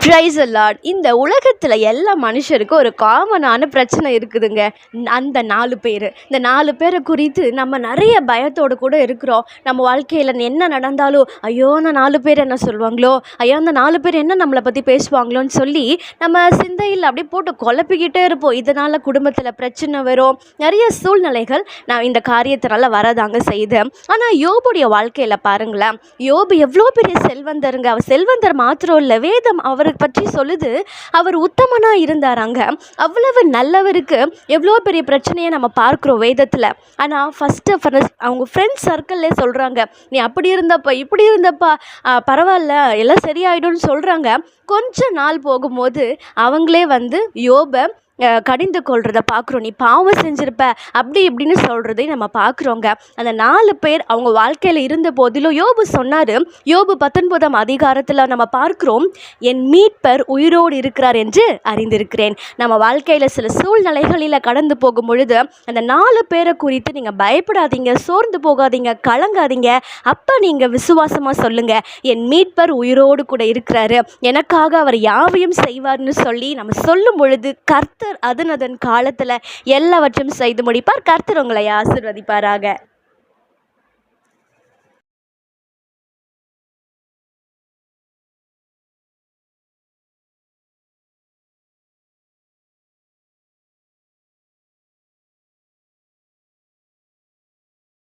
Price Lord. இந்த உலகத்தில் எல்லா மனுஷருக்கும் ஒரு காமனான பிரச்சனை இருக்குதுங்க. அந்த 4 பேர். இந்த 4 பேரை குறித்து நம்ம நிறைய பயத்தோடு கூட இருக்கிறோம். நம்ம வாழ்க்கையில் என்ன நடந்தாலும், ஐயோ அந்த 4 பேர் என்ன சொல்லுவாங்களோ, ஐயோ அந்த 4 பேர் என்ன நம்மளை பற்றி பேசுவாங்களோன்னு சொல்லி நம்ம சிந்தையில் அப்படியே போட்டு குழப்பிக்கிட்டே இருப்போம். இதனால் குடும்பத்தில் பிரச்சனை வரும். நிறைய சூழ்நிலைகள் நான் இந்த காரியத்தினால வரதாங்க செய்யுது. ஆனால் யோபுடைய வாழ்க்கையில் பாருங்களேன், யோபு எவ்வளோ பெரிய செல்வந்தருங்க. அவர் செல்வந்தர் மாத்திரம் இல்லை, வேதம் அவரை பற்றி சொல்லுது அவர் உத்தமனாக இருந்தாராங்க. அவ்வளவு நல்லவருக்கு எவ்வளோ பெரிய பிரச்சனையை நம்ம பார்க்குறோம் வேதத்தில். ஆனால் ஃபஸ்ட்டு அவங்க ஃப்ரெண்ட்ஸ் சர்க்கிள்லே சொல்கிறாங்க, நீ அப்படி இருந்தப்பா இப்படி இருந்தப்பா பரவாயில்ல எல்லாம் சரியாயிடும்னு சொல்கிறாங்க. கொஞ்ச நாள் போகும்போது அவங்களே வந்து யோபை கடிந்து கொள்றதை பார்க்குறோம். நீ பாவம் செஞ்சிருப்ப அப்படி இப்படின்னு சொல்கிறதையும் நம்ம பார்க்குறோங்க. அந்த 4 பேர் அவங்க வாழ்க்கையில் இருந்த போதிலும் யோபு சொன்னார். யோபு 19ஆம் அதிகாரத்தில் நம்ம பார்க்குறோம், என் மீட்பர் உயிரோடு இருக்கிறார் என்று அறிந்திருக்கிறேன். நம்ம வாழ்க்கையில் சில சூழ்நிலைகளில் கடந்து போகும் பொழுது அந்த 4 பேரை குறித்து நீங்கள் பயப்படாதீங்க, சோர்ந்து போகாதீங்க, கலங்காதீங்க. அப்போ நீங்கள் விசுவாசமாக சொல்லுங்கள், என் மீட்பர் உயிரோடு கூட இருக்கிறாரு, எனக்காக அவர் யாவையும் செய்வார்னு சொல்லி நம்ம சொல்லும் பொழுது கர்த்தர் அதன் காலத்தில் எல்லாவற்றையும் செய்து முடிப்பார். கர்த்தர் உங்களை ஆசீர்வதிப்பாராக.